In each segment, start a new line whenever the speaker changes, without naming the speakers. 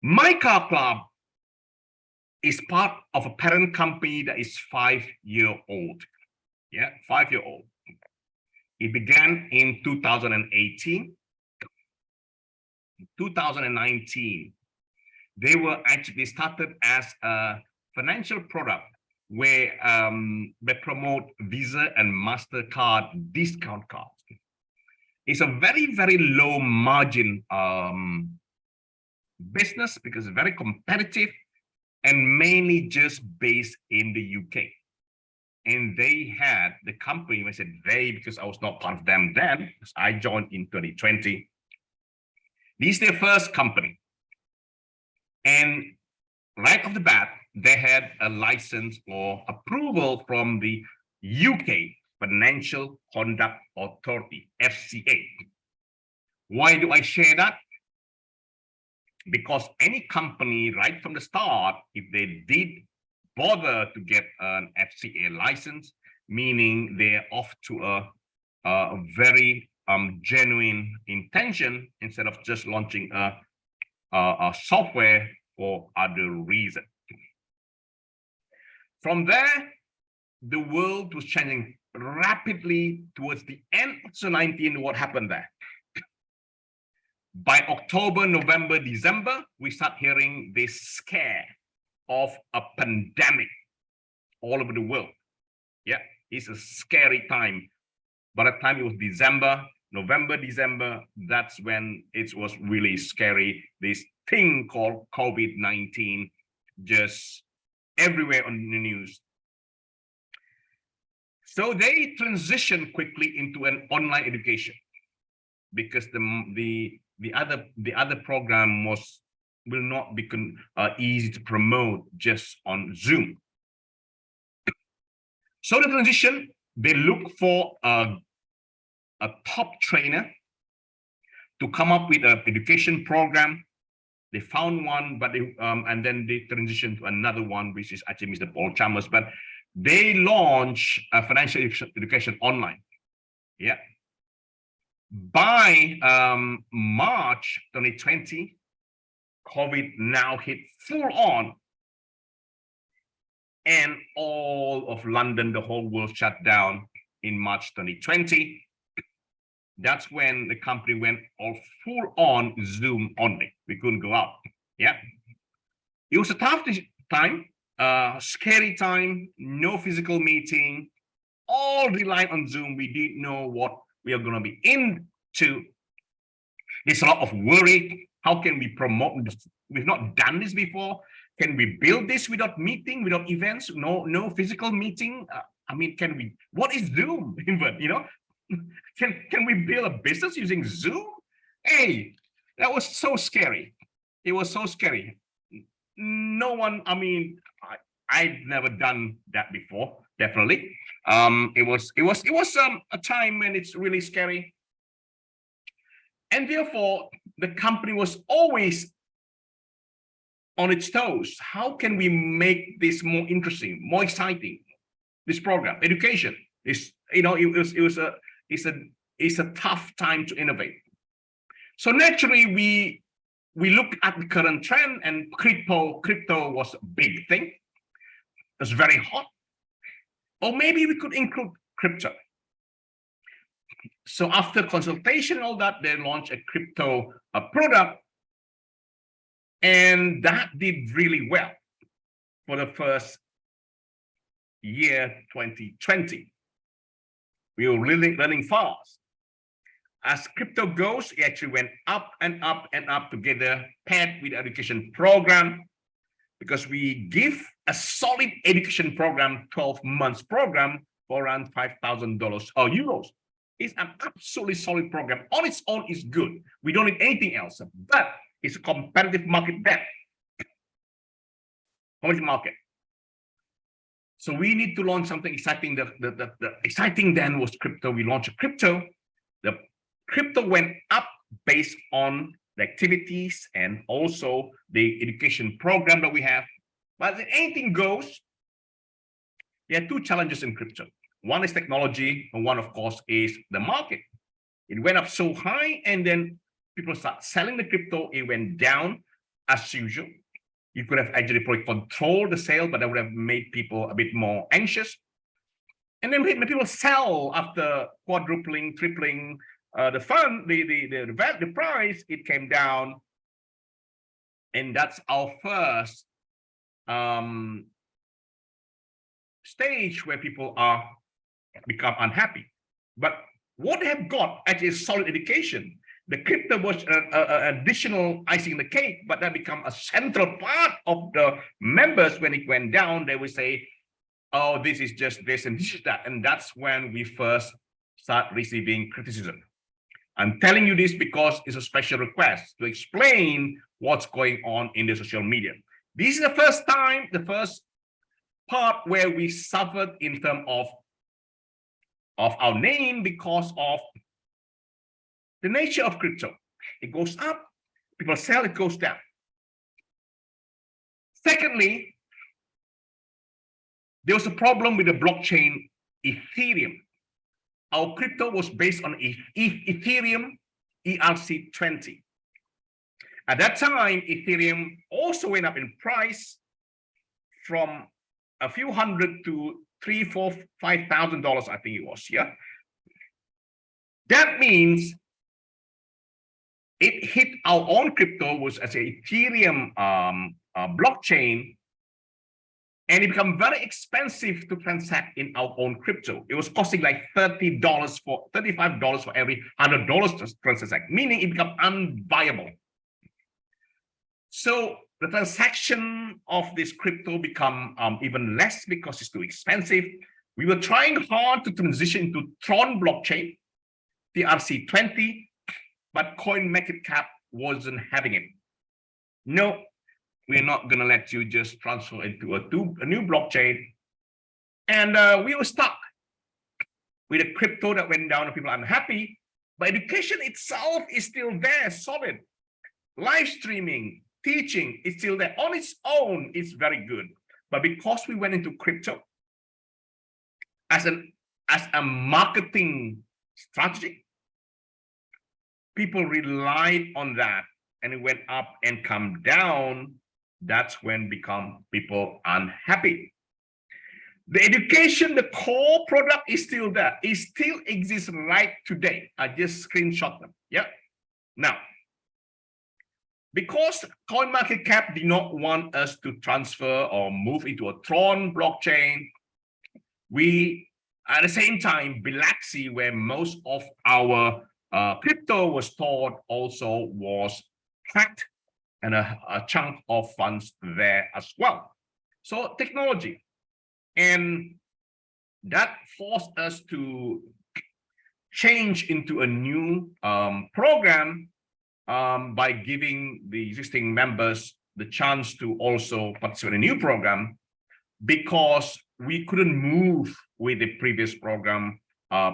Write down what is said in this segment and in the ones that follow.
MyCarClub is part of a parent company that is 5-year-old. Yeah, 5-year-old. It began in 2018. 2019, they started as a financial product where they promote Visa and MasterCard discount cards. It's a very, very low margin business because it's very competitive and mainly just based in the UK. And they had the company, I said they because I was not part of them then, because I joined in 2020. This is their first company. And right off the bat, they had a license or approval from the UK Financial Conduct Authority, FCA. Why do I share that? Because any company right from the start, if they did bother to get an FCA license, meaning they're off to a very genuine intention instead of just launching a software for other reason. From there, the world was changing rapidly towards the end of 2019. What happened there? By October, November, December, we start hearing this scare of a pandemic all over the world. Yeah, it's a scary time. By the time it was December, November, December, that's when it was really scary. This thing called COVID-19 just everywhere on the news. So they transitioned quickly into an online education because the other program will not be easy to promote just on Zoom. So the transition, they look for a top trainer to come up with an education program. They found one, but and then they transitioned to another one, which is actually Mr. Paul Chalmers. But they launched a financial education online. Yeah. By March 2020, COVID now hit full on, and all of London, the whole world shut down in March 2020. That's when the company went all full on Zoom only. We couldn't go out. Yeah. It was a tough time, scary time, no physical meeting, all relied on Zoom. We didn't know what we are going to be into. There's a lot of worry. How can we promote this? We've not done this before. Can we build this without meeting, without events, no physical meeting? I mean, can we, what is Zoom even, you know? Can we build a business using Zoom? Hey, that was so scary. It was so scary. No one, I mean, I've never done that before, definitely. It was a time when it's really scary. And therefore, the company was always on its toes. How can we make this more interesting, more exciting? This program, education, is, you know, it's a tough time to innovate. So naturally, we look at the current trend, and crypto was a big thing. It's very hot. Or maybe we could include crypto. So after consultation, all that, they launched a crypto product, and that did really well for the first year, 2020. We were really learning fast. As crypto goes, it actually went up and up and up together, paired with education program, because we give a solid education program, 12 months program, for around $5,000 or euros. It's an absolutely solid program. On its own is good. We don't need anything else, but it's a competitive market then. Competitive market. So we need to launch something exciting. The exciting then was crypto. We launched a crypto. The crypto went up based on the activities and also the education program that we have. But anything goes. There are two challenges in crypto. One is technology, and one, of course, is the market. It went up so high, and then people start selling the crypto. It went down. as usual. You could have actually probably controlled the sale, but that would have made people a bit more anxious. And then when people sell after quadrupling, tripling the fund, the price, it came down. And that's our first stage where people become unhappy. But what they have got actually is solid education. The crypto was an additional icing in the cake, but that become a central part of the members. When it went down, they would say, oh, this is just this and this is that. And that's when we first start receiving criticism. I'm telling you this because it's a special request to explain what's going on in the social media. This is the first time, the first part where we suffered in terms of our name because of the nature of crypto. It goes up, people sell, it goes down. Secondly, there was a problem with the blockchain Ethereum. Our crypto was based on Ethereum ERC20. At that time, Ethereum also went up in price from a few hundred to $3,000, $4,000, $5,000, I think it was. Yeah. That means it hit our own crypto, was as a Ethereum blockchain, and it became very expensive to transact in our own crypto. It was costing like $35 for every $100 to transact, meaning it became unviable. So the transaction of this crypto become even less because it's too expensive. We were trying hard to transition to Tron blockchain, the ERC20, but CoinMarketCap wasn't having it. No, we're not going to let you just transfer into a new blockchain. And we were stuck with a crypto that went down and people are unhappy, but education itself is still there, solid. Live streaming, teaching is still there on its own. It's very good. But because we went into crypto as a marketing strategy, people relied on that, and it went up and come down. That's when people unhappy. The education, the core product is still there. It still exists right today. I just screenshot them. Yeah. Now, because CoinMarketCap did not want us to transfer or move into a Tron blockchain, we, at the same time, Bilaxi, where most of our crypto was stored, also was hacked, and a chunk of funds there as well. So technology, and that forced us to change into a new program by giving the existing members the chance to also participate in a new program, because we couldn't move with the previous program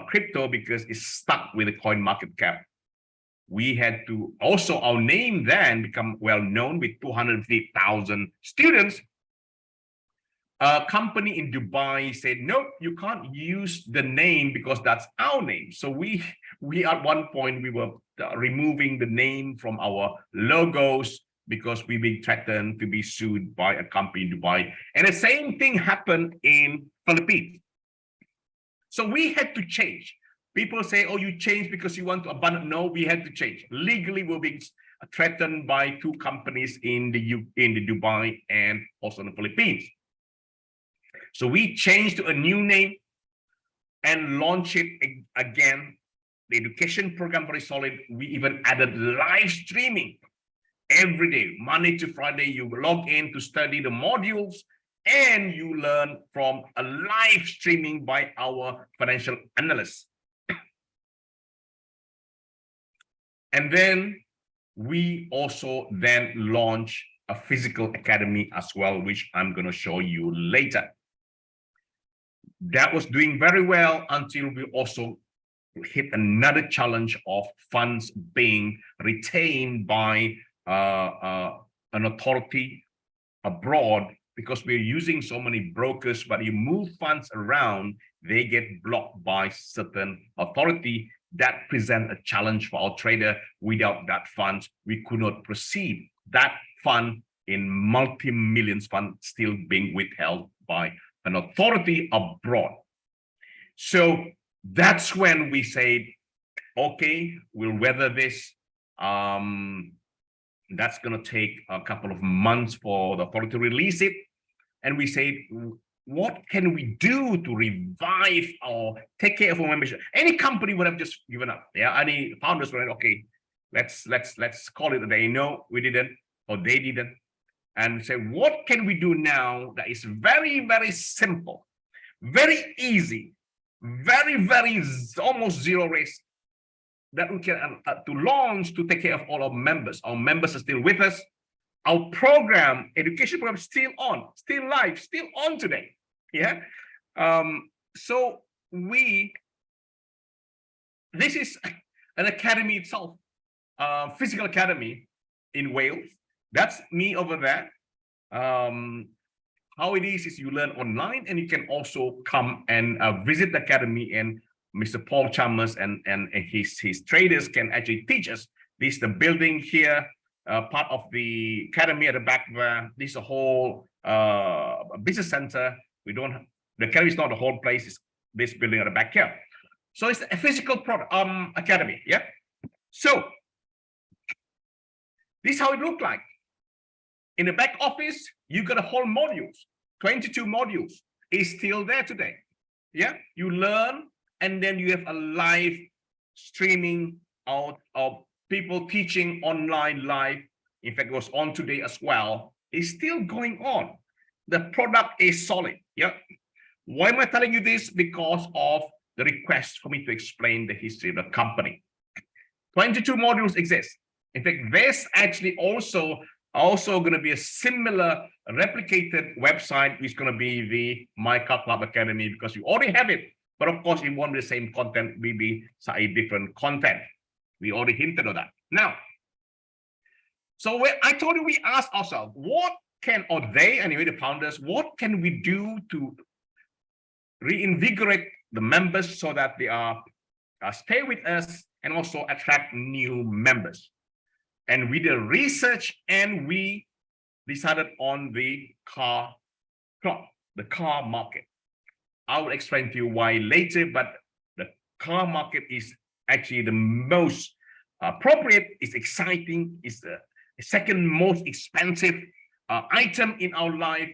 crypto because it's stuck with the CoinMarketCap. We had to also, our name then become well known with 250,000 students. A company in Dubai said, no, you can't use the name because that's our name. So we at one point, we were removing the name from our logos because we've been threatened to be sued by a company in Dubai. And the same thing happened in Philippines. So we had to change. People say, oh, you changed because you want to abandon. No, we had to change. Legally, we're being threatened by two companies in the Dubai and also in the Philippines. So we changed to a new name and launched it again. The education program very solid. We even added live streaming every day, Monday to Friday. You log in to study the modules, and you learn from a live streaming by our financial analysts. And then we also then launch a physical academy as well, which I'm going to show you later. That was doing very well until we also hit another challenge of funds being retained by an authority abroad, because we're using so many brokers, but you move funds around, they get blocked by certain authority. That present a challenge for our trader. Without that funds, we could not proceed. that fund in multi-millions fund still being withheld by an authority abroad. So that's when we said, okay, we'll weather this. That's going to take a couple of months for the authority to release it. And we said, what can we do to revive or take care of our membership? Any company would have just given up. Yeah, any founders were like, okay, let's call it a day. No, we didn't, or they didn't. And say, what can we do now that is very, very simple, very easy, very, very almost zero risk, that we can to launch to take care of all our members. Our members are still with us. Our program, education program, still on, still live, still on today. Yeah. So this is an academy itself, physical academy in Wales. That's me over there. How it is you learn online, and you can also come and visit the academy, and Mr. Paul Chalmers and his traders can actually teach us. This is the building here, part of the academy at the back there. This is a whole business center. The academy is not the whole place, it's this building at the back here. So it's a physical product academy, yeah. So this is how it looked like. In the back office, you got a whole modules, 22 modules is still there today. Yeah, you learn, and then you have a live streaming of people teaching online live. In fact, it was on today as well. It's still going on. The product is solid. Yeah. Why am I telling you this? Because of the request for me to explain the history of the company. 22 modules exist. In fact, there's actually also going to be a similar replicated website, which is going to be the MyCarClub Academy, because you already have it. But of course, it won't be the same content, maybe a different content. We already hinted on that. Now, so I told you, we asked ourselves, what can, or they, anyway, the founders, what can we do to reinvigorate the members so that they stay with us and also attract new members? And we did research, and we decided on the car club, the car market. I will explain to you why later, but the car market is actually the most appropriate, is exciting, is the second most expensive item in our life.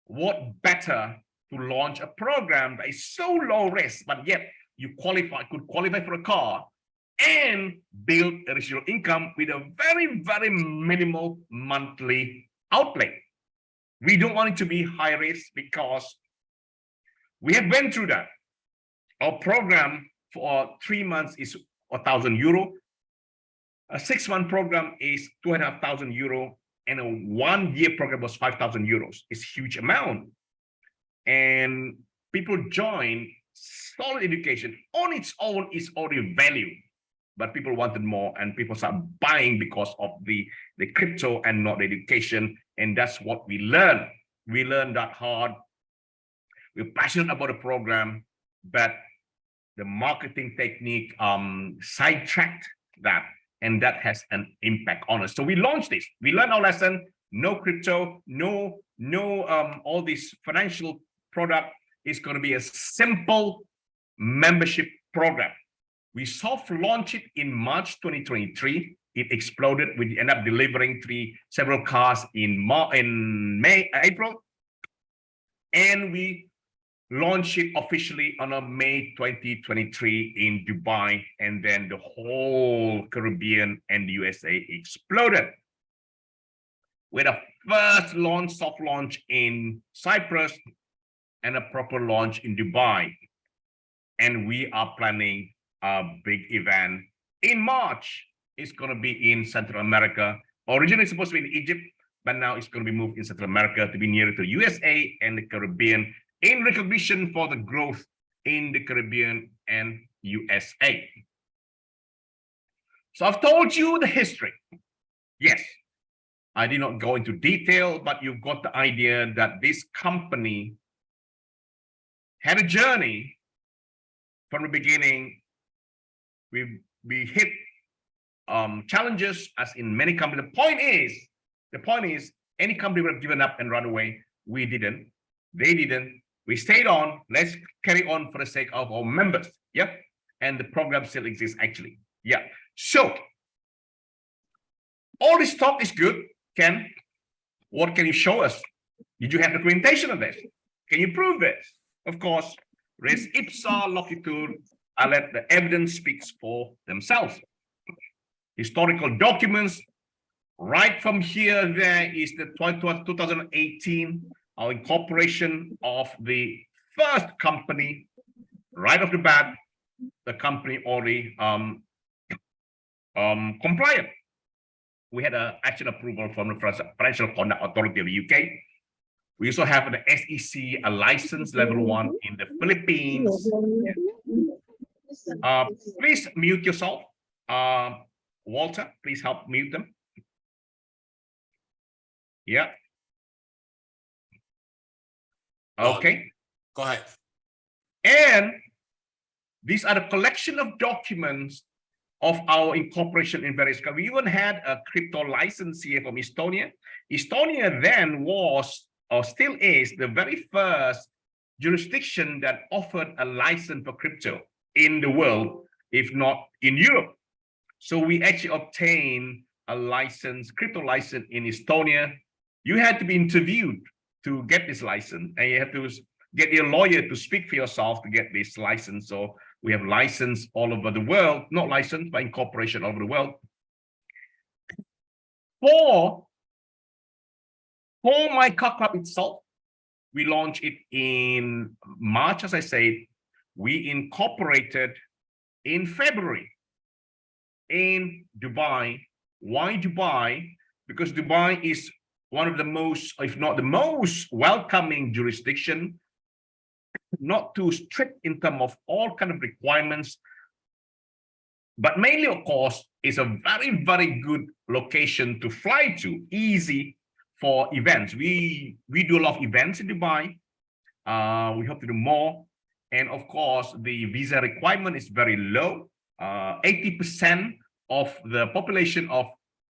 What better to launch a program that is so low risk, but yet you could qualify for a car and build a residual income with a very, very minimal monthly outlay. We don't want it to be high risk because we have went through that. Our program for 3 months is €1,000. A 6-month program is €2,500, and a 1-year program was €5,000. It's a huge amount. And people join. Solid education on its own is already value, but people wanted more, and people start buying because of the crypto and not the education. And that's what we learned. We learned that hard. We're passionate about the program, but the marketing technique sidetracked that, and that has an impact on us. So we launched this. We learned our lesson. No crypto, no all this financial product. Is going to be a simple membership program. We soft launched it in March 2023. It exploded. We ended up delivering several cars in April, and we launched it officially on May 2023 in Dubai, and then the whole Caribbean and the USA exploded. With a first launch, soft launch in Cyprus, and a proper launch in Dubai. And we are planning a big event in March. It's going to be in Central America. Originally supposed to be in Egypt, but now it's going to be moved in Central America to be nearer to the USA and the Caribbean, in recognition for the growth in the Caribbean and USA. So I've told you the history. Yes, I did not go into detail, but you've got the idea that this company had a journey from the beginning. We hit challenges as in many companies. The point is, any company would have given up and run away. We didn't. They didn't. We stayed on. Let's carry on for the sake of our members. Yep. And the program still exists, actually. Yeah. So all this talk is good. Ken, what can you show us? Did you have documentation of this? Can you prove this? Of course, res ipsa loquitur. I let the evidence speaks for themselves. Historical documents, right from here, there is the 2018, our incorporation of the first company. Right off the bat, the company already compliant. We had an action approval from the Financial Conduct Authority of the UK. We also have an SEC, a license level 1 in the Philippines. Please mute yourself. Walter, please help mute them. Yeah. Okay.
Go ahead.
And these are the collection of documents of our incorporation in various countries. We even had a crypto license here from Estonia. Estonia then was, or still is, the very first jurisdiction that offered a license for crypto in the world, if not in Europe. So we actually obtained a license, crypto license in Estonia. You had to be interviewed to get this license, and you have to get your lawyer to speak for yourself to get this license. So we have license all over the world, not license, but incorporation all over the world. For MyCarClub itself, we launched it in March, as I said. We incorporated in February in Dubai. Why Dubai? Because Dubai is one of the most, if not the most welcoming jurisdiction, not too strict in terms of all kind of requirements, but mainly, of course, is a very, very good location to fly to, easy for events. We do a lot of events in Dubai. We hope to do more. And of course, the visa requirement is very low. 80% of the population of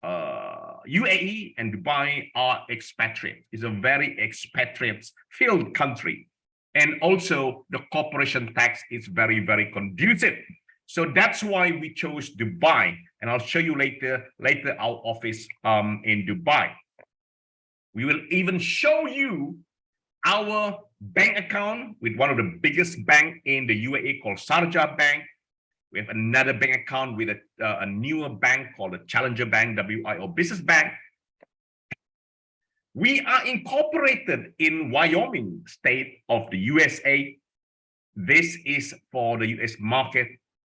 UAE and Dubai are expatriates. It's a very expatriate-filled country. And also the corporation tax is very, very conducive. So that's why we chose Dubai. And I'll show you later our office in Dubai. We will even show you our bank account with one of the biggest bank in the UAE called Sharjah Bank. We have another bank account with a newer bank called the Challenger Bank, WIO Business Bank. We are incorporated in Wyoming state of the USA. This is for the US market,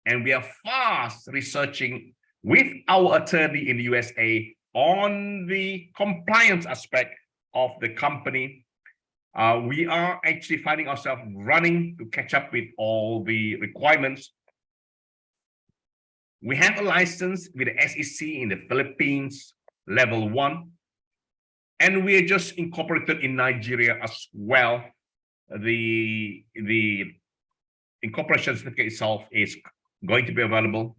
and we are fast researching with our attorney in the USA on the compliance aspect of the company. We are actually finding ourselves running to catch up with all the requirements. We have a license with the SEC in the Philippines, level 1. And we are just incorporated in Nigeria as well. The incorporation certificate itself is going to be available.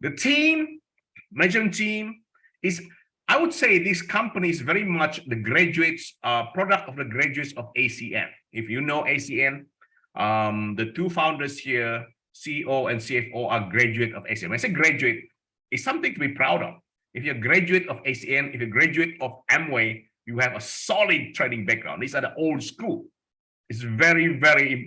The team, management team is, I would say this company is very much the graduates, product of the graduates of ACN. If you know ACN, the two founders here, CEO and CFO, are graduate of ACN. When I say graduate, it's something to be proud of. If you're a graduate of ACN, if you're a graduate of Amway, you have a solid training background. These are the old school. It's very, very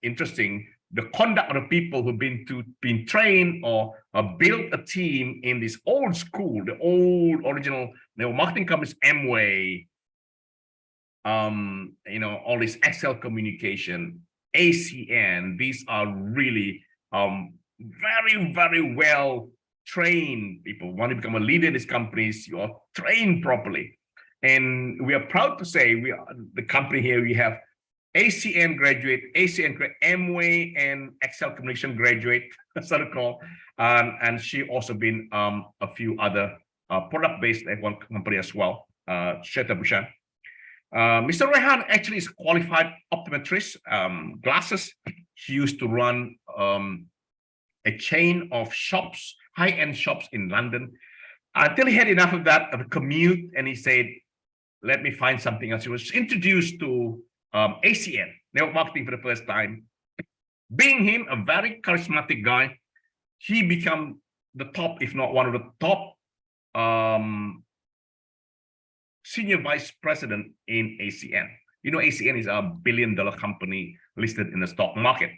interesting. The conduct of the people who've been trained or built a team in this old school, the old original, marketing companies, Amway, all this Excel communication, ACN. These are really very, very well trained people. Want to become a leader in these companies, you are trained properly. And we are proud to say we are the company here. We have ACN graduate, Amway and Excel communication graduate, and she also been a few other product-based at one company as well, Sheta Bushan. Mr. Rehan actually is qualified optometrist, glasses. He used to run a chain of shops high-end shops in London, until he had enough of that, of a commute, and he said, let me find something else. He was introduced to ACN, network marketing, for the first time. Being him, a very charismatic guy, he became the top, if not one of the top senior vice president in ACN. You know, ACN is a billion-dollar company listed in the stock market.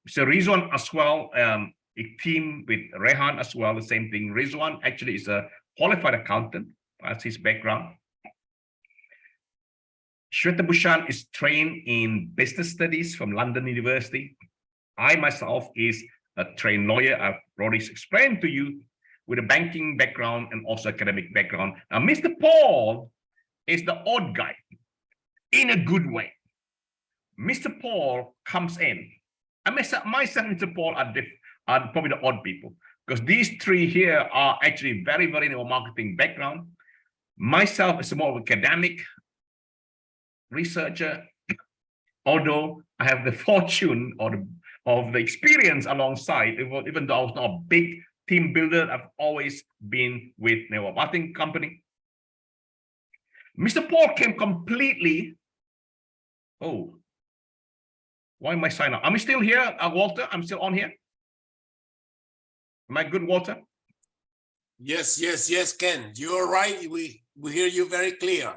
So Rizwan as well, a team with Rehan as well, the same thing. Rizwan actually is a qualified accountant, that's his background. Shweta Bhushan is trained in business studies from London University. I myself is a trained lawyer. I've already explained to you, with a banking background and also academic background. Now, Mr. Paul is the odd guy in a good way. Mr. Paul comes in. I myself and Mr. Paul are probably the odd people, because these three here are actually very, very in our marketing background. Myself is more of an academic researcher, although I have the fortune of the experience alongside, even though I was not a big team builder, I've always been with network marketing company. Mr. Paul came completely, oh, why am I signing up? Am I still here, Walter? I'm still on here. Am I good, Walter?
Yes, Ken. You're right. We hear you very clear.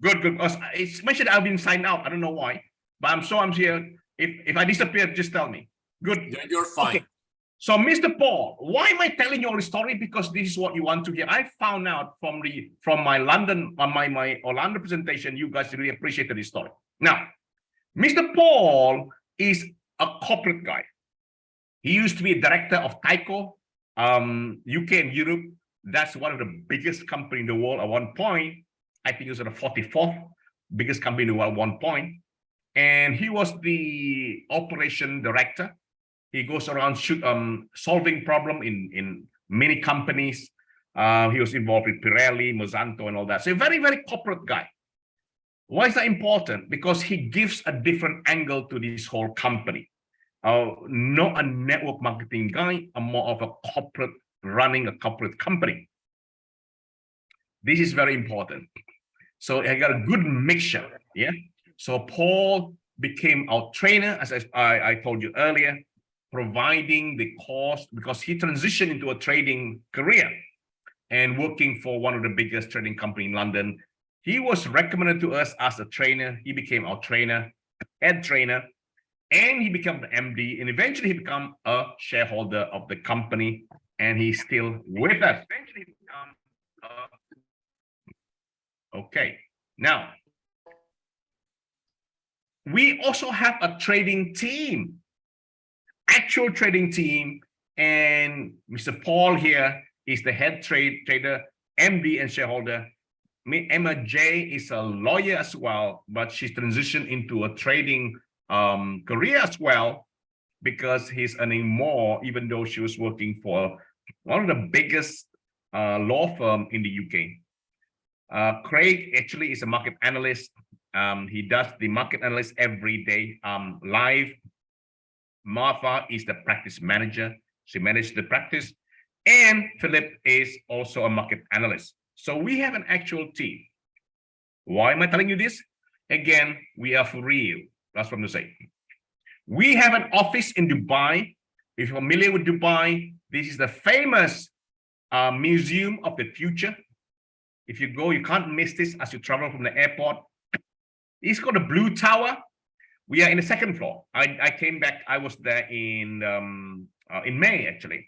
Good. Because it's mentioned I've been signed out. I don't know why, but I'm sure I'm here. If I disappear, just tell me. Good.
You're fine.
Okay. So, Mr. Paul, why am I telling you all the story? Because this is what you want to hear. I found out from my London, my Orlando presentation, you guys really appreciated this story. Now, Mr. Paul is a corporate guy. He used to be a director of Tyco, UK and Europe. That's one of the biggest company in the world at one point. I think it was the 44th biggest company in the world at one point. And he was the operation director. He goes around solving problem in many companies. He was involved with Pirelli, Monsanto, and all that. So a very, very corporate guy. Why is that important? Because he gives a different angle to this whole company. Not a network marketing guy, more of a corporate, running a corporate company. This is very important. So I got a good mixture, yeah? So Paul became our trainer, as I told you earlier, providing the course, because he transitioned into a trading career and working for one of the biggest trading company in London. He was recommended to us as a trainer. He became our trainer, head trainer, and he became the MD, and eventually he became a shareholder of the company, and he's still with us. Okay, now, we also have a trading team, actual trading team, and Mr. Paul here is the head trader, MD, and shareholder. Emma J is a lawyer as well, but she's transitioned into a trading career as well, because he's earning more, even though she was working for one of the biggest law firm in the UK. Craig actually is a market analyst. He does the market analyst every day live. Martha is the practice manager. She manages the practice. And Philip is also a market analyst. So we have an actual team. Why am I telling you this? Again, we are for real. That's what I'm going to say. We have an office in Dubai. If you're familiar with Dubai, this is the famous Museum of the Future. If you go, you can't miss this as you travel from the airport. It's called the Blue Tower. We are in the second floor. I came back. I was there in May, actually.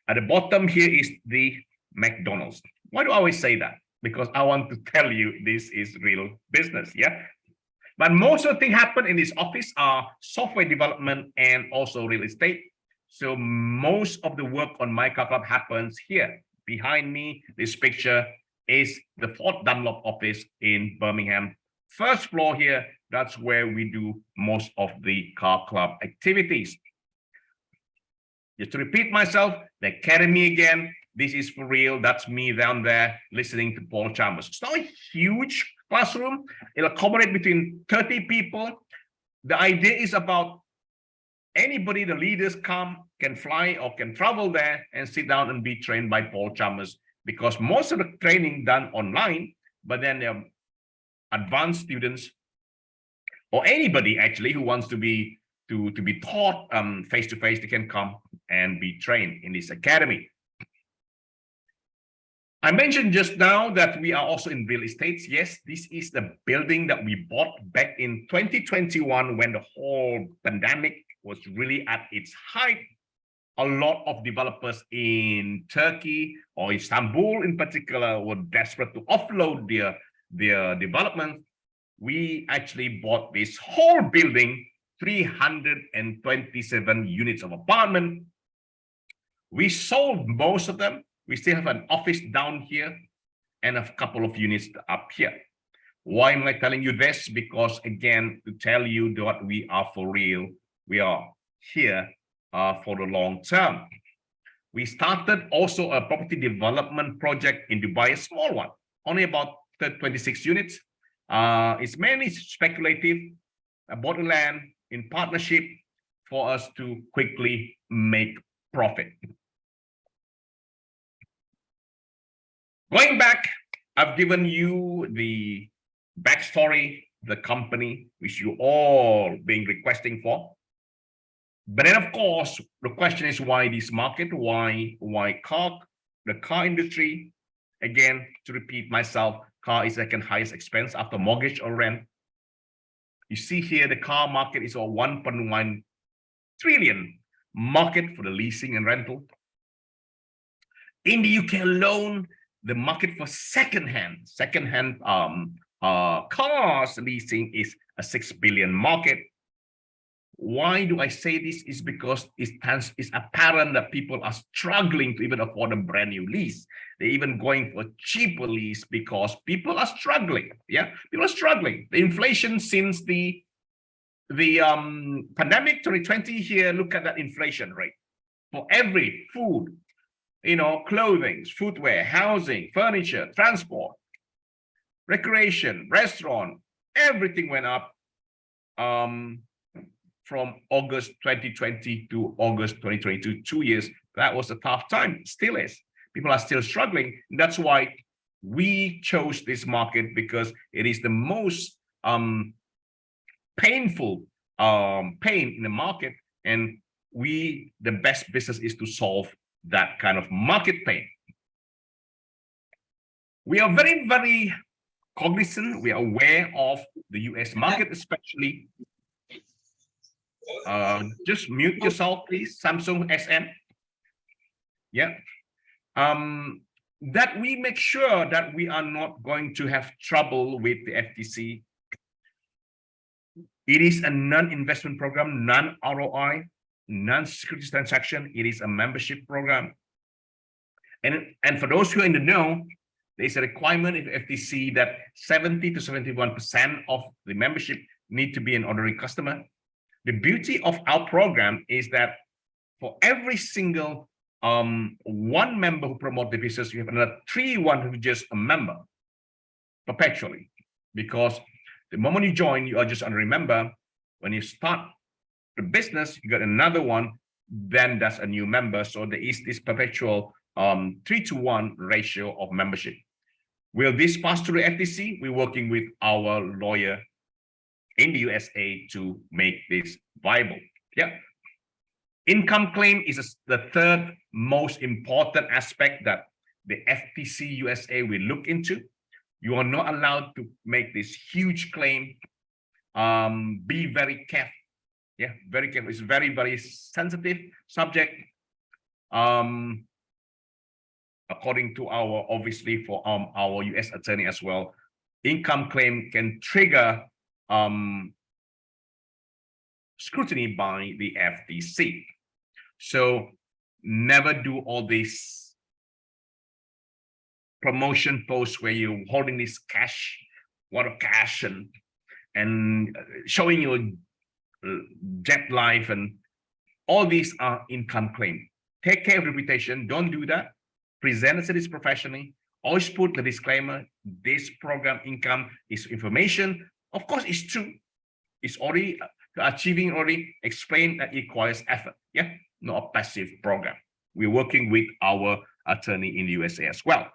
At the bottom here is the McDonald's. Why do I always say that? Because I want to tell you this is real business, yeah? But most of the things happen in this office are software development and also real estate. So most of the work on MyCarClub happens here. Behind me, this picture is the Fort Dunlop office in Birmingham. First floor here, that's where we do most of the car club activities. Just to repeat myself, the academy again, this is for real. That's me down there listening to Paul Chambers. It's not a huge classroom. It'll accommodate between 30 people. The idea is about anybody, the leaders come can fly or can travel there and sit down and be trained by Paul Chalmers, because most of the training done online, but then there are advanced students or anybody actually who wants to be taught face to face, they can come and be trained in this academy. I mentioned just now that we are also in real estate. Yes, this is the building that we bought back in 2021 when the whole pandemic was really at its height. A lot of developers in Turkey or Istanbul in particular were desperate to offload their development. We actually bought this whole building, 327 units of apartment. We sold most of them. We still have an office down here and a couple of units up here. Why am I telling you this? Because again, to tell you that we are for real, we are here for the long term. We started also a property development project in Dubai, a small one, only about 26 units. It's mainly speculative, bought land in partnership for us to quickly make profit. Going back, I've given you the backstory, the company, which you all been requesting for. But then, of course, the question is why this market? Why car? The car industry? Again, to repeat myself, car is second highest expense after mortgage or rent. You see here, the car market is a 1.1 trillion market for the leasing and rental. In the UK alone, the market for second-hand cars leasing is a 6 billion market. Why do I say this? Is because it's apparent that people are struggling to even afford a brand new lease. They're even going for cheaper lease because people are struggling. Yeah, people are struggling. The inflation since the pandemic 2020 here, look at that inflation rate. For every food, clothing, footwear, housing, furniture, transport, recreation, restaurant, everything went up from August 2020 to August 2022, 2 years. That was a tough time, still is. People are still struggling. That's why we chose this market, because it is the most painful pain in the market, and the best business is to solve that kind of market pain. We are very, very cognizant. We are aware of the US market, especially. Just mute yourself, please. Samsung SM. Yeah. That we make sure that we are not going to have trouble with the FTC. It is a non-investment program, non-ROI, non-securities transaction. It is a membership program. And for those who are in the know, there's a requirement in FTC that 70 to 71% of the membership need to be an ordinary customer. The beauty of our program is that for every single one member who promote the business, you have another 3 who just a member perpetually. Because the moment you join, you are just an ordinary member. When you start the business, you got another one, then that's a new member. So there is this perpetual 3-to-1 ratio of membership. Will this pass through the FTC? We're working with our lawyer in the USA to make this viable. Yeah. Income claim is the third most important aspect that the FTC USA will look into. You are not allowed to make this huge claim. Be very careful. Yeah, very careful. It's very, very sensitive subject. According to obviously for our US attorney as well, income claim can trigger scrutiny by the FTC. So never do all these promotion posts where you're holding this cash, wad of cash, and showing your jet life, and all these are income claim. Take care of reputation. Don't do that. Present it professionally. Always put the disclaimer: this program income is information. Of course, it's true. It's already achieving, already explained that it requires effort. Yeah, not a passive program. We're working with our attorney in the USA as well.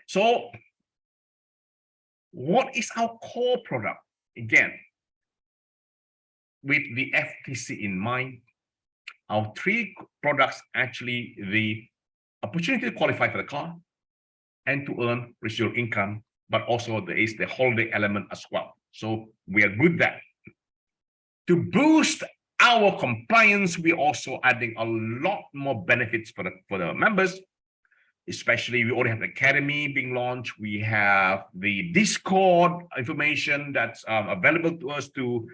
So what is our core product? Again, with the FTC in mind, our three products actually the opportunity to qualify for the car and to earn residual income, but also there is the holiday element as well. So we are good there. To boost our compliance, we're also adding a lot more benefits for the members. Especially, we already have the academy being launched. We have the Discord information that's available to us to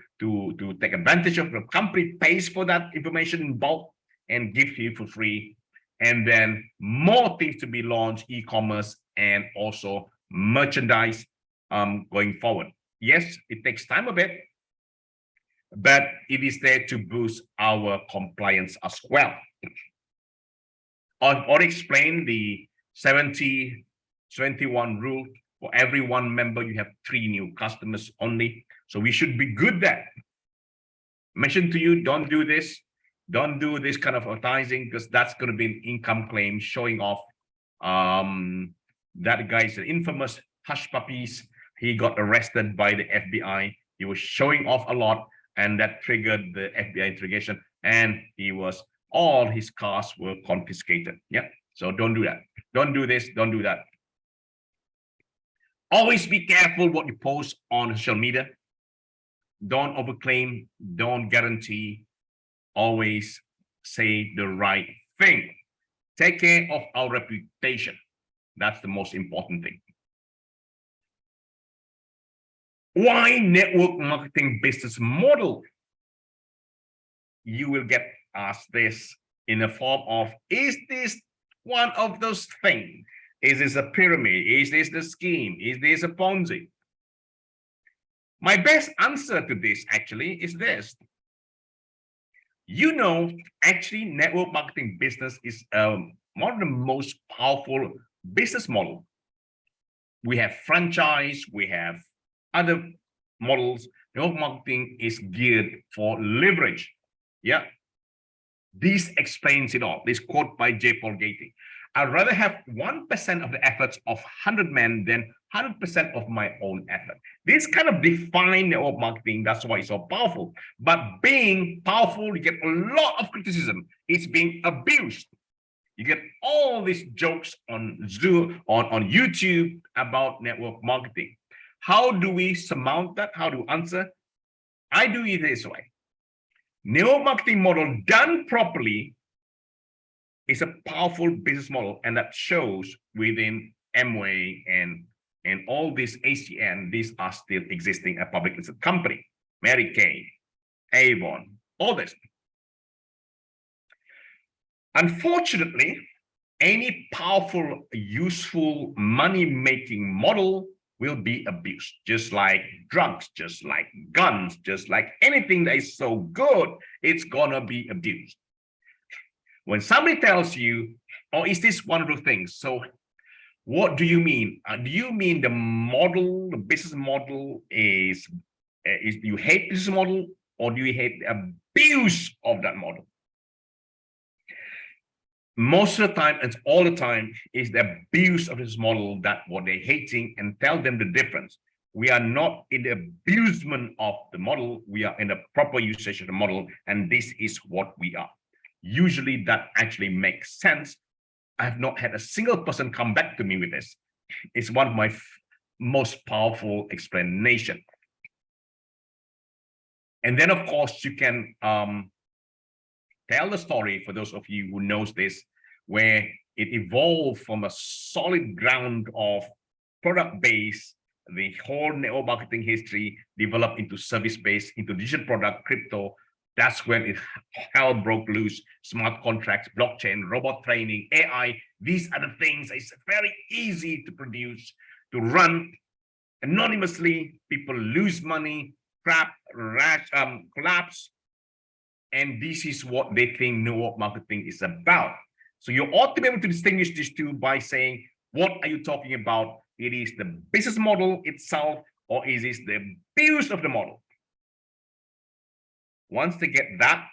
take advantage of. The company pays for that information in bulk and gives you for free. And then more things to be launched, e-commerce and also merchandise going forward. Yes, it takes time a bit, but it is there to boost our compliance as well. I've already explained the 70-21 rule. For every one member, you have 3 new customers only. So we should be good there. Mention to you, don't do this. Don't do this kind of advertising because that's going to be an income claim showing off. That guy's an infamous hush puppies. He got arrested by the FBI. He was showing off a lot, and that triggered the FBI interrogation. And all his cars were confiscated. Yeah. So don't do that. Don't do this. Don't do that. Always be careful what you post on social media. Don't overclaim. Don't guarantee. Always say the right thing. Take care of our reputation. That's the most important thing. Why network marketing business model? You will get asked this in the form of, is this one of those things? Is this a pyramid? Is this the scheme? Is this a Ponzi? My best answer to this actually is this. Actually, network marketing business is one of the most powerful business model. We have franchise, we have other models. Network marketing is geared for leverage. Yeah. This explains it all. This quote by J. Paul Getty. I'd rather have 1% of the efforts of 100 men than 100% of my own effort. This kind of defines network marketing. That's why it's so powerful. But being powerful, you get a lot of criticism. It's being abused. You get all these jokes on Zoom, on YouTube about network marketing. How do we surmount that? How do we answer? I do it this way. Network marketing model done properly is a powerful business model, and that shows within Amway and all these ACN. These are still existing a public listed company. Mary Kay, Avon, all this. Unfortunately, any powerful, useful money-making model will be abused, just like drugs, just like guns, just like anything that is so good, it's gonna be abused. When somebody tells you, oh, is this one of the things? So what do you mean? Do you mean the model, the business model is do you hate business model, or do you hate the abuse of that model? Most of the time, and all the time, is the abuse of this model that what they're hating, and tell them the difference. We are not in the abusement of the model. We are in the proper usage of the model, and this is what we are. Usually that actually makes sense. I have not had a single person come back to me with this. It's one of my most powerful explanation. And then, of course, you can tell the story for those of you who knows this, where it evolved from a solid ground of product base, the whole network marketing history developed into service based, into digital product, crypto. That's when hell broke loose. Smart contracts, blockchain, robot training, AI. These are the things. It's very easy to produce, to run anonymously. People lose money, collapse. And this is what they think network marketing is about. So you ought to be able to distinguish these two by saying, what are you talking about? It is the business model itself, or is it the abuse of the model? Once they get that,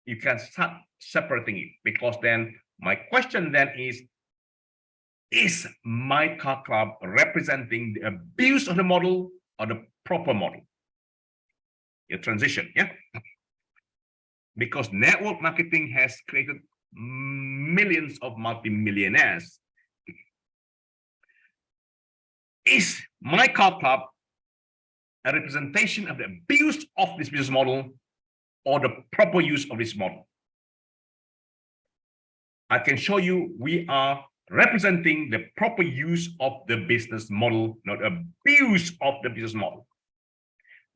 you can start separating it, because then my question then is MyCarClub representing the abuse of the model or the proper model? Your transition, yeah? Because network marketing has created millions of multimillionaires. Is MyCarClub a representation of the abuse of this business model or the proper use of this model? I can show you we are representing the proper use of the business model, not abuse of the business model.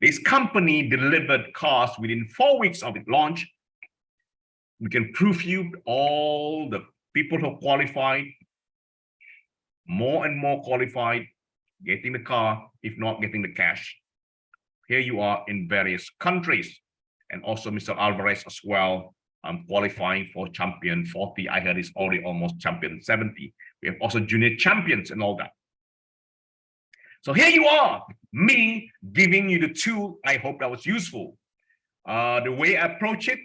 This company delivered cars within 4 weeks of its launch. We can prove you all the people who qualified, more and more qualified, getting the car, if not getting the cash. Here you are in various countries, and also Mr. Alvarez as well. I'm qualifying for champion 40. I heard he's already almost champion 70. We have also junior champions and all that. So here you are, me giving you the tool. I hope that was useful. The way I approach it,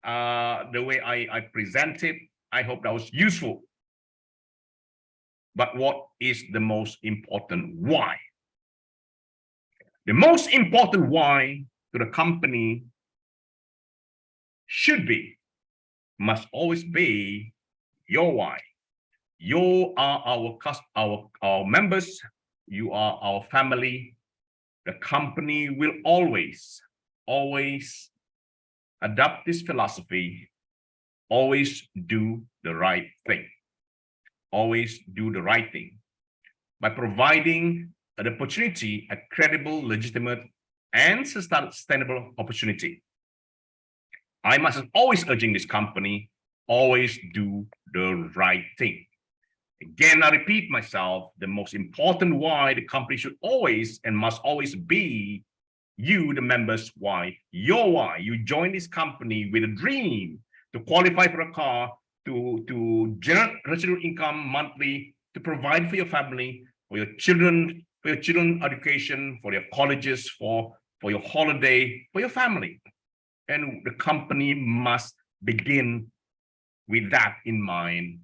the way I present it, I hope that was useful. But what is the most important why? The most important why to the company must always be your why. You are our members. You are our family. The company will always adopt this philosophy. Always do the right thing. Always do the right thing by providing an opportunity, a credible, legitimate, and sustainable opportunity. I must always urging this company, always do the right thing. Again, I repeat myself, the most important why the company should always and must always be you, the members, why. Your why. You join this company with a dream to qualify for a car, to generate residual income monthly, to provide for your family, for your children education, for your colleges, for your holiday, for your family. And the company must begin with that in mind,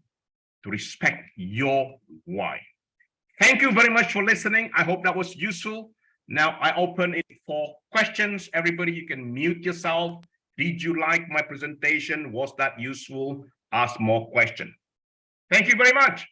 to respect your why. Thank you very much for listening. I hope that was useful. Now I open it for questions. Everybody, you can mute yourself. Did you like my presentation? Was that useful? Ask more questions. Thank you very much.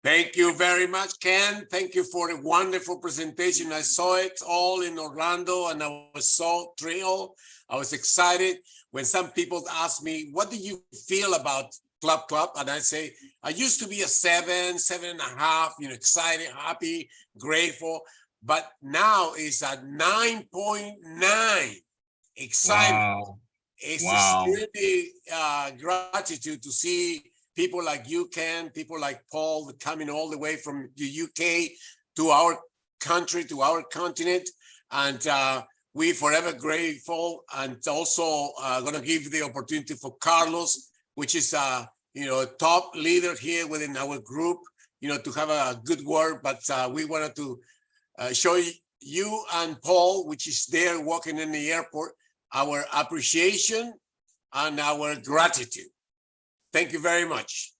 Thank you very much, Ken. Thank you for the wonderful presentation. I saw it all in Orlando and I was so thrilled. I was excited when some people asked me, what do you feel about Club? And I say, I used to be a 7.5, excited, happy, grateful, but now it's a 9.9. Excited.
Wow.
It's
Wow.
really gratitude to see people like you, Ken, people like Paul coming all the way from the UK to our country, to our continent. And we forever grateful, and also going to give the opportunity for Carlos, which is a top leader here within our group, to have a good word. But we wanted to show you and Paul, which is there walking in the airport, our appreciation and our gratitude. Thank you very much.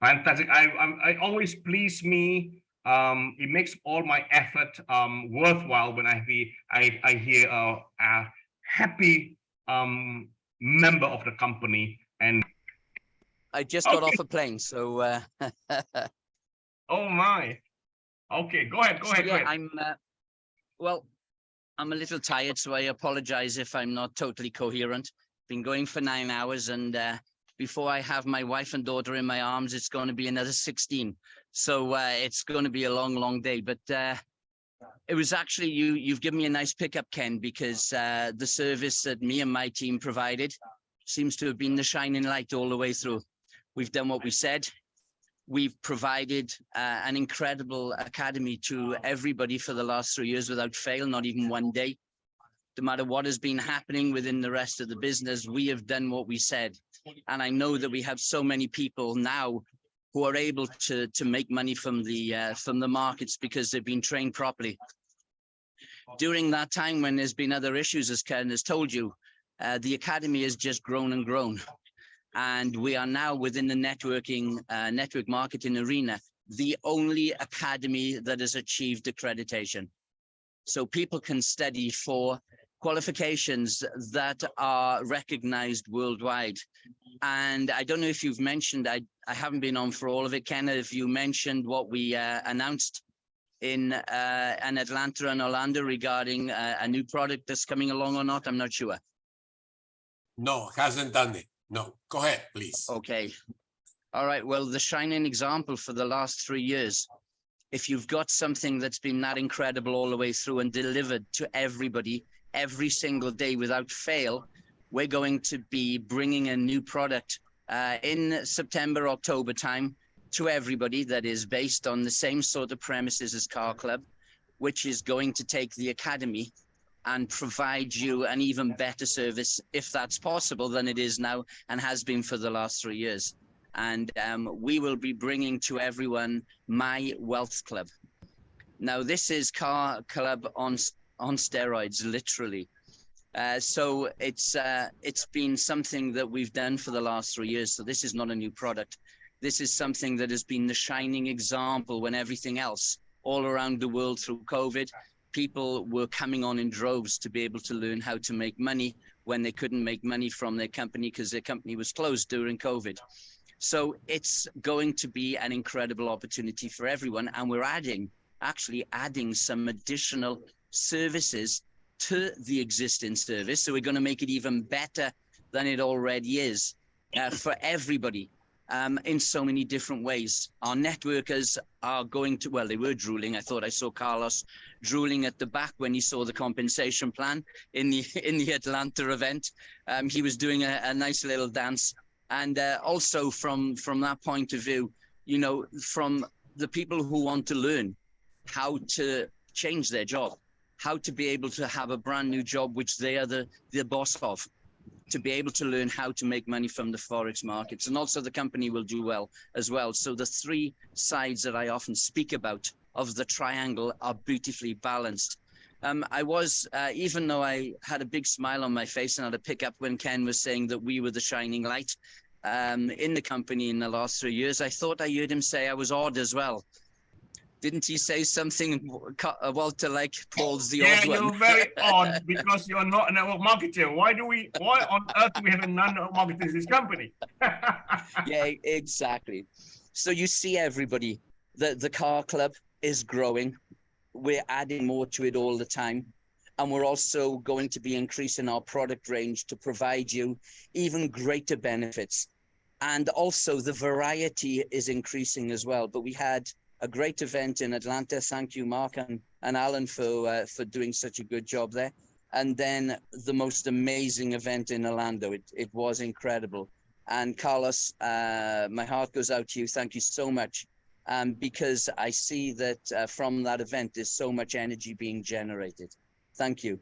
Fantastic. I always please me. It makes all my effort worthwhile when I hear a happy member of the company. And
I just got off a plane, so
oh my. Okay, go ahead.
Yeah, I'm a little tired, so I apologize if I'm not totally coherent. Been going for 9 hours, and before I have my wife and daughter in my arms, it's going to be another 16. So it's going to be a long day. But it was actually you've given me a nice pickup, Ken, because the service that me and my team provided seems to have been the shining light all the way through. We've done what we said. We've provided an incredible academy to everybody for the last 3 years without fail, not even one day. No matter what has been happening within the rest of the business, we have done what we said. And I know that we have so many people now who are able to make money from the markets because they've been trained properly. During that time when there's been other issues, as Ken has told you, the academy has just grown and grown. And we are now within the network marketing arena, the only academy that has achieved accreditation. So people can study for qualifications that are recognized worldwide. And I don't know if you've mentioned, I haven't been on for all of it, Ken, if you mentioned what we announced in Atlanta and Orlando regarding a new product that's coming along or not, I'm not sure.
No, hasn't done it. No, go ahead, please.
Okay. All right. Well, the shining example for the last 3 years, if you've got something that's been that incredible all the way through and delivered to everybody every single day without fail, we're going to be bringing a new product in September, October time to everybody that is based on the same sort of premises as Car Club, which is going to take the academy and provide you an even better service, if that's possible, than it is now and has been for the last 3 years. And we will be bringing to everyone My Wealth Club. Now, this is Car Club on steroids, literally. So it's been something that we've done for the last 3 years. So this is not a new product. This is something that has been the shining example when everything else all around the world through COVID, people were coming on in droves to be able to learn how to make money when they couldn't make money from their company because their company was closed during COVID. So it's going to be an incredible opportunity for everyone. And we're actually adding some additional services to the existing service. So we're going to make it even better than it already is for everybody. In so many different ways. Our networkers are going to, well, they were drooling. I thought I saw Carlos drooling at the back when he saw the compensation plan in the Atlanta event. He was doing a nice little dance. And also from that point of view, you know, from the people who want to learn how to change their job, how to be able to have a brand new job, which they are the boss of, to be able to learn how to make money from the Forex markets. And also the company will do well as well. So the three sides that I often speak about of the triangle are beautifully balanced. I was, even though I had a big smile on my face and I had a pick up when Ken was saying that we were the shining light in the company in the last 3 years, I thought I heard him say I was odd as well. Didn't he say something, Walter, like Paul's the odd one?
Yeah, you're very odd because you're not a network marketer. Why on earth do we have a non-network marketer in this company?
Yeah, exactly. So you see everybody, the Car Club is growing. We're adding more to it all the time. And we're also going to be increasing our product range to provide you even greater benefits. And also the variety is increasing as well. But we had a great event in Atlanta. Thank you, Mark and Alan, for doing such a good job there. And then the most amazing event in Orlando. It was incredible. And Carlos, my heart goes out to you. Thank you so much. Because I see that from that event, there's so much energy being generated. Thank you.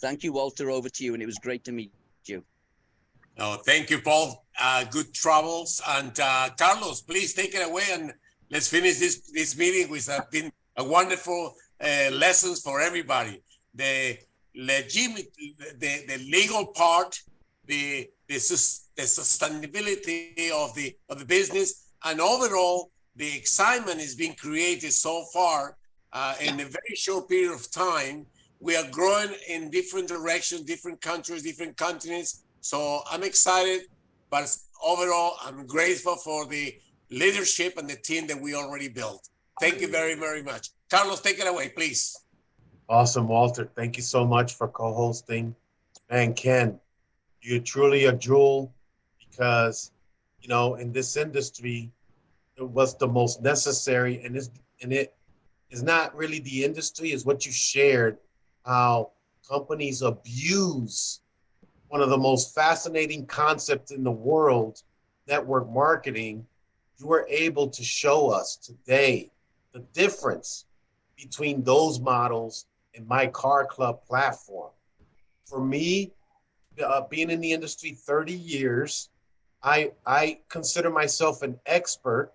Thank you, Walter. Over to you. And it was great to meet you.
No, thank you, Paul. Good travels. And Carlos, please take it away and let's finish this meeting, which has been a wonderful lessons for everybody. The legal part, the sustainability of the business, and overall the excitement is being created so far in a very short period of time. We are growing in different directions, different countries, different continents. So I'm excited, but overall, I'm grateful for the leadership and the team that we already built. Thank you very, very much. Carlos, take it away, please.
Awesome, Walter. Thank you so much for co-hosting. And Ken, you're truly a jewel because, you know, in this industry, it was the most necessary, and it is not really the industry, is what you shared, how companies abuse one of the most fascinating concepts in the world, network marketing. You were able to show us today the difference between those models and MyCarClub platform. For me, being in the industry 30 years, I consider myself an expert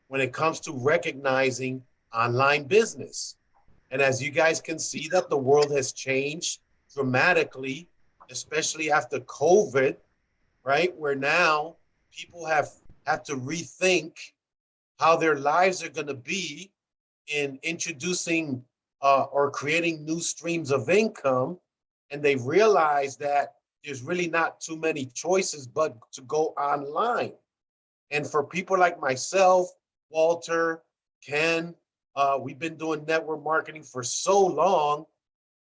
when it comes to recognizing online business. And as you guys can see that the world has changed dramatically especially after COVID, right? Where now people have to rethink how their lives are going to be in introducing or creating new streams of income. And they realize that there's really not too many choices but to go online. And for people like myself, Walter, Ken, we've been doing network marketing for so long,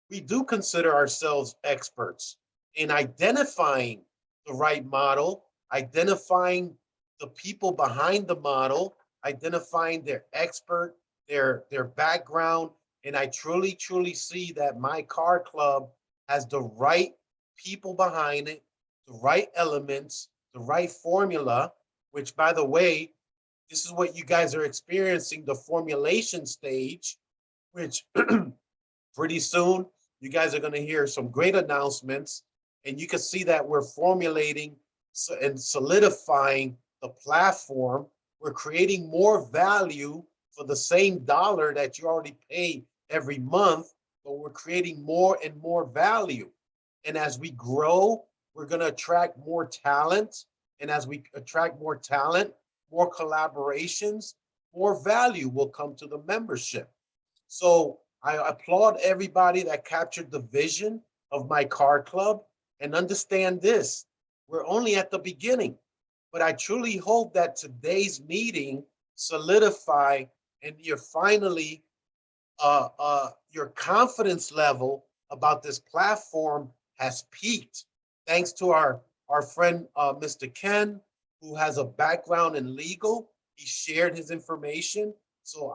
we do consider ourselves experts in identifying the right model, identifying the people behind the model, identifying their expert, their background. And I truly, truly see that My Car Club has the right people behind it, the right elements, the right formula, which by the way, this is what you guys are experiencing, the formulation stage, which pretty soon you guys are going to hear some great announcements, and you can see that we're formulating and solidifying the platform. We're creating more value for the same dollar that you already pay every month, but we're creating more and more value. And as we grow, we're going to attract more talent. And as we attract more talent, more collaborations, more value will come to the membership. So I applaud everybody that captured the vision of My Car Club, and understand this, we're only at the beginning. But I truly hope that today's meeting solidify and you're finally your confidence level about this platform has peaked. Thanks to our friend Mr. Ken, who has a background in legal. He shared his information. So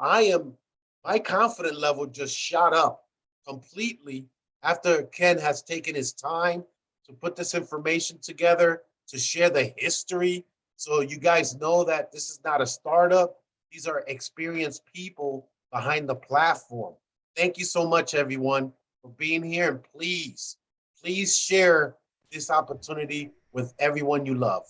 my confidence level just shot up completely after Ken has taken his time to put this information together, to share the history. So you guys know that this is not a startup. These are experienced people behind the platform. Thank you so much, everyone, for being here. And please, please share this opportunity with everyone you love.